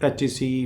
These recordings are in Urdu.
HEC,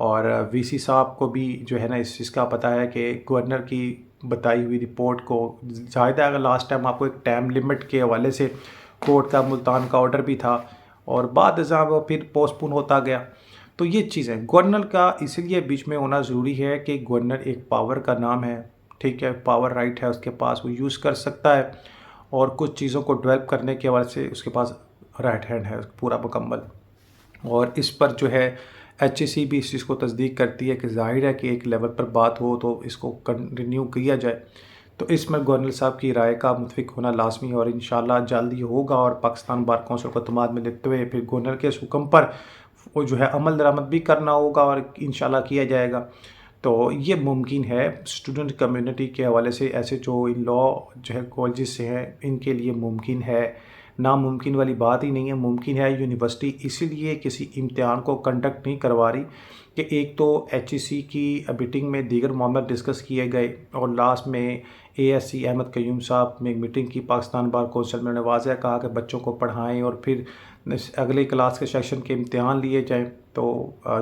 اور وی سی صاحب کو بھی جو ہے نا اس چیز کا پتہ ہے کہ گورنر کی بتائی ہوئی رپورٹ کو ظاہر ہے، اگر لاسٹ ٹائم آپ کو ایک ٹائم لمٹ کے حوالے سے کورٹ کا ملتان کا آرڈر بھی تھا اور بعد ازاں وہ پھر پوسٹ پون ہوتا گیا. تو یہ چیزیں گورنر کا اس لیے بیچ میں ہونا ضروری ہے کہ گورنر ایک پاور کا نام ہے، ٹھیک ہے، پاور رائٹ ہے اس کے پاس، وہ یوز کر سکتا ہے اور کچھ چیزوں کو ڈیولپ کرنے کے حوالے سے اس کے پاس رائٹ ہینڈ ہے پورا مکمل. اور اس پر جو ہے ایچ اے سی بھی اس چیز کو تصدیق کرتی ہے کہ ظاہر ہے کہ ایک لیول پر بات ہو تو اس کو کنٹینیو کیا جائے. تو اس میں گورنر صاحب کی رائے کا متفق ہونا لازمی ہے اور انشاءاللہ جلدی ہوگا، اور پاکستان بار کونسل کو اعتماد میں لیتے ہوئے پھر گورنر کے اس حکم پر وہ جو ہے عمل درآمد بھی کرنا ہوگا اور انشاءاللہ کیا جائے گا. تو یہ ممکن ہے اسٹوڈنٹ کمیونٹی کے حوالے سے، ایسے جو ان لا جو ہے کالجز سے ہیں ان کے لیے ممکن ہے، ناممکن والی بات ہی نہیں ہے، ممکن ہے. یونیورسٹی اسی لیے کسی امتحان کو کنڈکٹ نہیں کروا رہی کہ ایک تو ایچ ای سی کی میٹنگ میں دیگر معاملات ڈسکس کیے گئے اور لاسٹ میں اے ایس سی احمد قیوم صاحب نے ایک میٹنگ کی پاکستان بار کونسل میں، نے واضح کہا کہ بچوں کو پڑھائیں اور پھر اگلے کلاس کے سیشن کے امتحان لیے جائیں. تو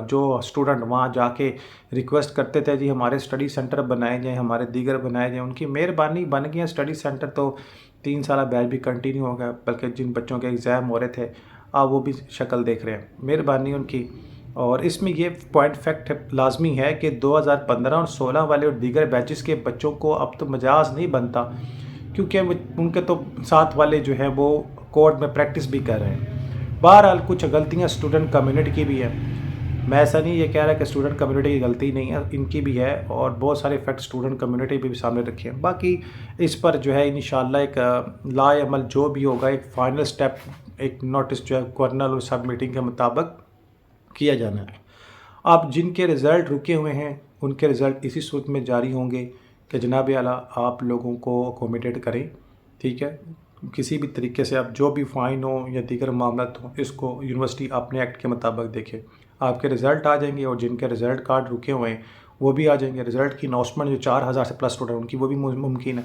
جو اسٹوڈنٹ وہاں جا کے ریکویسٹ کرتے تھے جی ہمارے اسٹڈی سینٹر بنائے جائیں، ہمارے دیگر بنائے جائیں، ان کی مہربانی بن گئی. اسٹڈی سینٹر تو 3 سالہ بیچ بھی کنٹینیو ہو گیا، بلکہ جن بچوں کے ایگزام ہو رہے تھے اب وہ بھی شکل دیکھ رہے ہیں، مہربانی ان کی. اور اس میں یہ پوائنٹ فیکٹ لازمی ہے کہ 2015 اور 16 والے اور دیگر بیچز کے بچوں کو اب تو مجاز نہیں بنتا، کیونکہ ان کے تو ساتھ والے جو ہیں وہ کورٹ میں پریکٹس بھی کر رہے ہیں. بہرحال کچھ غلطیاں اسٹوڈنٹ کمیونٹی کی بھی ہیں، میں ایسا نہیں یہ کہہ رہا کہ اسٹوڈنٹ کمیونٹی کی غلطی نہیں ہے، ان کی بھی ہے اور بہت سارے فیکٹ اسٹوڈنٹ کمیونٹی بھی سامنے رکھے ہیں. باقی اس پر جو ہے انشاءاللہ ایک لا عمل جو بھی ہوگا، ایک فائنل سٹیپ، ایک نوٹس جو ہے گورنر اور سب میٹنگ کے مطابق کیا جانا ہے. اب جن کے رزلٹ رکے ہوئے ہیں ان کے رزلٹ اسی صورت میں جاری ہوں گے کہ جناب اعلیٰ آپ لوگوں کو اکوموڈیٹ کریں، ٹھیک ہے، کسی بھی طریقے سے اب جو بھی فائن ہو یا دیگر معاملات ہوں اس کو یونیورسٹی اپنے ایکٹ کے مطابق دیکھے. آپ کے رزلٹ آ جائیں گے اور جن کے رزلٹ کارڈ رکے ہوئے ہیں وہ بھی آ جائیں گے. رزلٹ کی اناؤنسمنٹ جو 4000 سے پلس اسٹوڈنٹ ان کی وہ بھی ممکن ہے.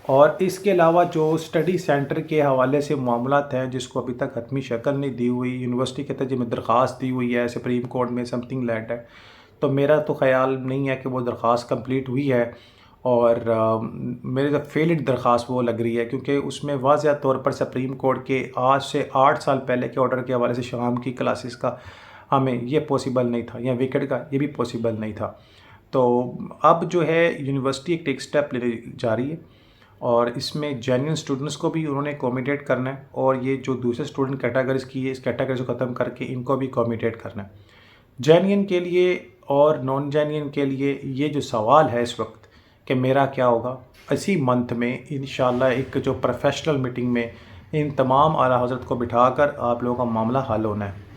اور اس کے علاوہ جو اسٹڈی سینٹر کے حوالے سے معاملات ہیں جس کو ابھی تک حتمی شکل نہیں دی ہوئی، یونیورسٹی کے ترجمے میں درخواست دی ہوئی ہے سپریم کورٹ میں سم تھنگ لیٹ ہے، تو میرا تو خیال نہیں ہے کہ وہ درخواست کمپلیٹ ہوئی ہے، اور میرے فیلڈ درخواست وہ لگ رہی ہے، کیونکہ اس میں واضح طور پر سپریم کورٹ کے آج سے 8 سال پہلے کے آرڈر کے حوالے سے شام کی کلاسز کا ہمیں یہ پاسبل نہیں تھا، یا ویکٹ کا یہ بھی پاسبل نہیں تھا. تو اب جو ہے یونیورسٹی ایک ٹیک سٹیپ لینے جا رہی ہے اور اس میں جینین اسٹوڈنٹس کو بھی انہوں نے اکوموڈیٹ کرنا ہے، اور یہ جو دوسرے اسٹوڈنٹ کیٹیگریز کی ہے اس کیٹیگریز کو ختم کر کے ان کو بھی اکوموڈیٹ کرنا ہے. جینین کے لیے اور نان جینین کے لیے یہ جو سوال ہے اس وقت کہ میرا کیا ہوگا، اسی منتھ میں انشاءاللہ ایک جو پروفیشنل میٹنگ میں ان تمام اعلیٰ حضرت کو بٹھا کر آپ لوگوں کا معاملہ حل ہونا ہے،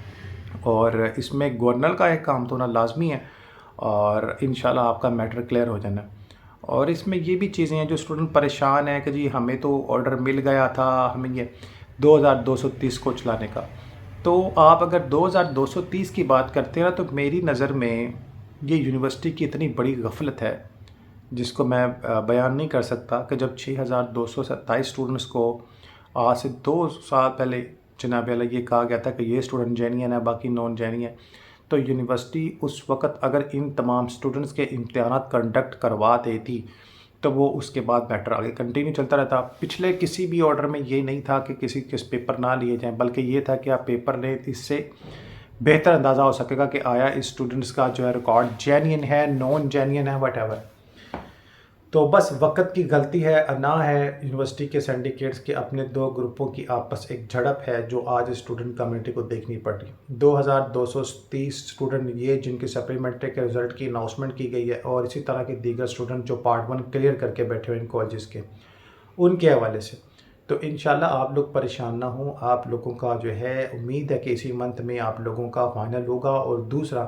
اور اس میں گورنر کا ایک کام تو ہونا لازمی ہے اور انشاءاللہ آپ کا میٹر کلیئر ہو جانا ہے. اور اس میں یہ بھی چیزیں ہیں جو اسٹوڈنٹ پریشان ہیں کہ جی ہمیں تو آرڈر مل گیا تھا ہمیں یہ 2230 کو چلانے کا. تو آپ اگر 2230 کی بات کرتے ہیں نا، تو میری نظر میں یہ یونیورسٹی کی اتنی بڑی غفلت ہے جس کو میں بیان نہیں کر سکتا کہ جب 6227 اسٹوڈنٹس کو آج سے 2 سال پہلے جناب علیہ یہ کہا گیا تھا کہ یہ اسٹوڈنٹ جینین ہے باقی نان جینین ہے، تو یونیورسٹی اس وقت اگر ان تمام اسٹوڈنٹس کے امتحانات کنڈکٹ کروا دیتی تو وہ اس کے بعد میٹر آگے کنٹینیو چلتا رہتا. پچھلے کسی بھی آرڈر میں یہ نہیں تھا کہ کسی کے پیپر نہ لیے جائیں، بلکہ یہ تھا کہ آپ پیپر لیں، اس سے بہتر اندازہ ہو سکے گا کہ آیا اس اسٹوڈنٹس کا جو ہے ریکارڈ جینین ہے، نان جینین ہے، وٹ ایور. تو بس وقت کی غلطی ہے، انا ہے یونیورسٹی کے سینڈیکیٹس کے اپنے 2 گروپوں کی آپس ایک جھڑپ ہے جو آج اسٹوڈنٹ کمیونٹی کو دیکھنی پڑ رہی. 2230 اسٹوڈنٹ یہ جن کے سپلیمنٹری کے رزلٹ کی اناؤنسمنٹ کی گئی ہے، اور اسی طرح کے دیگر اسٹوڈنٹ جو پارٹ 1 کلیئر کر کے بیٹھے ہوئے ان کالجز کے، ان کے حوالے سے تو انشاءاللہ آپ لوگ پریشان نہ ہوں. آپ لوگوں کا جو ہے امید ہے کہ اسی منتھ میں آپ لوگوں کا فائنل ہوگا، اور دوسرا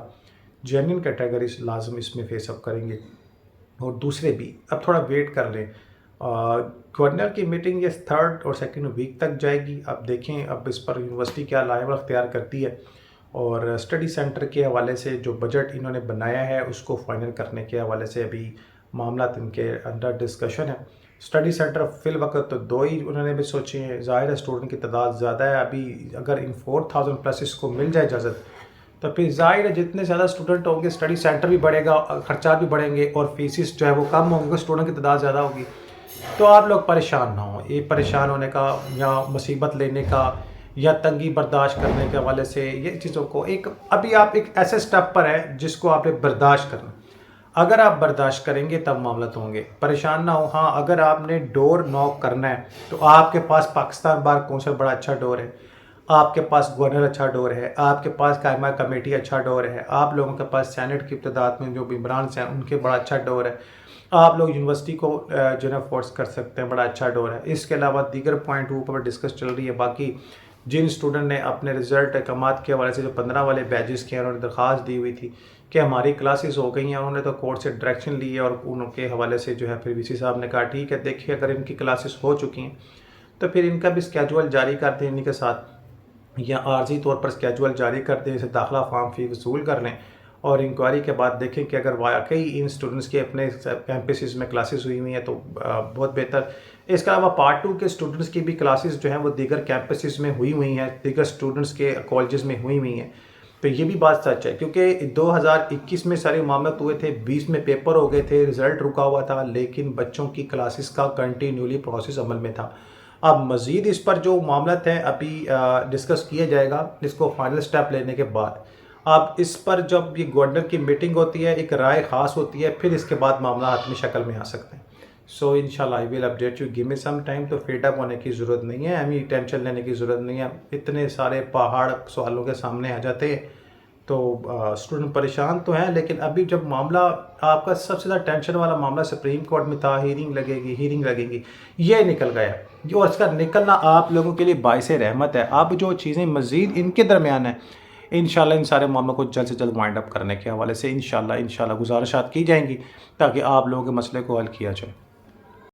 جینین کیٹیگریز لازم اس میں فیس اپ کریں گے، اور دوسرے بھی اب تھوڑا ویٹ کر لیں. گورنر کی میٹنگ یہ 3rd اور 2nd ویک تک جائے گی. اب دیکھیں اب اس پر یونیورسٹی کیا لائحہ اختیار کرتی ہے، اور اسٹڈی سینٹر کے حوالے سے جو بجٹ انہوں نے بنایا ہے اس کو فائنل کرنے کے حوالے سے ابھی معاملات ان کے انڈر ڈسکشن ہے. اسٹڈی سینٹر فی الوقت تو 2 ہی انہوں نے بھی سوچے ہیں، ظاہر ہے اسٹوڈنٹ کی تعداد زیادہ ہے. ابھی اگر ان 4000 پلس اس کو مل جائے اجازت تو پھر ظاہر ہے جتنے زیادہ اسٹوڈنٹ ہوں گے اسٹڈی سینٹر بھی بڑھے گا، خرچات بھی بڑھیں گے، اور فیسز جو ہے وہ کم ہوں گے، اسٹوڈنٹ کی تعداد زیادہ ہوگی. تو آپ لوگ پریشان نہ ہوں. یہ پریشان ہونے کا یا مصیبت لینے کا یا تنگی برداشت کرنے کے حوالے سے یہ چیزوں کو ابھی آپ ایک ایسے سٹیپ پر ہے جس کو آپ نے برداشت کرنا. اگر آپ برداشت کریں گے تب معاملات ہوں گے. پریشان نہ ہو. ہاں اگر آپ نے ڈور نوک کرنا ہے تو آپ کے پاس پاکستان بار کونسل بڑا اچھا ڈور ہے، آپ کے پاس گورنر اچھا ڈور ہے، آپ کے پاس قائمہ کمیٹی اچھا ڈور ہے، آپ لوگوں کے پاس سینٹ کی ابتداءات میں جو ممبرانس ہیں ان کے بڑا اچھا ڈور ہے، آپ لوگ یونیورسٹی کو جو ہے فورس کر سکتے ہیں، بڑا اچھا ڈور ہے. اس کے علاوہ دیگر پوائنٹ اوپر ڈسکس چل رہی ہے. باقی جن اسٹوڈنٹ نے اپنے رزلٹ احکامات کے حوالے سے جو 15 والے بیچز کے ہیں انہوں نے درخواست دی ہوئی تھی کہ ہماری کلاسز ہو گئی ہیں، انہوں نے تو کورٹ سے ڈائریکشن لی ہے اور ان کے حوالے سے جو ہے پھر وی سی صاحب نے کہا ٹھیک ہے دیکھیے اگر ان کی کلاسز ہو چکی ہیں تو پھر ان کا بھی اسکیجول جاری کر دیں انہی کے ساتھ، یا عارضی طور پر اسکیجول جاری کر دیں، اسے داخلہ فارم فی وصول کر لیں اور انکوائری کے بعد دیکھیں کہ اگر واقعی ان اسٹوڈنٹس کے اپنے کیمپسز میں کلاسز ہوئی ہوئی ہیں تو بہت بہتر. اس کے علاوہ پارٹ 2 کے اسٹوڈنٹس کی بھی کلاسز جو ہیں وہ دیگر کیمپسز میں ہوئی ہوئی ہیں، دیگر اسٹوڈنٹس کے کالجز میں ہوئی ہوئی ہیں. تو یہ بھی بات سچ ہے کیونکہ 2021 میں سارے معاملات ہوئے تھے، 20 میں پیپر ہو گئے تھے، رزلٹ رکا ہوا تھا، لیکن بچوں کی کلاسز کا کنٹینیولی پروسیس عمل میں تھا. اب مزید اس پر جو معاملات ہیں ابھی ڈسکس کیا جائے گا اس کو فائنل سٹیپ لینے کے بعد. اب اس پر جب یہ گورنر کی میٹنگ ہوتی ہے، ایک رائے خاص ہوتی ہے، پھر اس کے بعد معاملہ حتمی شکل میں آ سکتے ہیں. سو انشاءاللہ I will update you, give me some time. تو فیڈ اپ ہونے کی ضرورت نہیں ہے، ہمیں ٹینشن لینے کی ضرورت نہیں ہے. اتنے سارے پہاڑ سوالوں کے سامنے آ جاتے ہیں تو اسٹوڈنٹ پریشان تو ہیں، لیکن ابھی جب معاملہ آپ کا سب سے زیادہ ٹینشن والا معاملہ سپریم کورٹ میں تھا، ہیرنگ لگے گی، یہ نکل گیا جو اس کا نکلنا آپ لوگوں کے لیے باعث رحمت ہے. اب جو چیزیں مزید ان کے درمیان ہیں انشاءاللہ ان سارے معاملوں کو جلد سے جلد وائنڈ اپ کرنے کے حوالے سے انشاءاللہ گزارشات کی جائیں گی تاکہ آپ لوگوں کے مسئلے کو حل کیا جائے.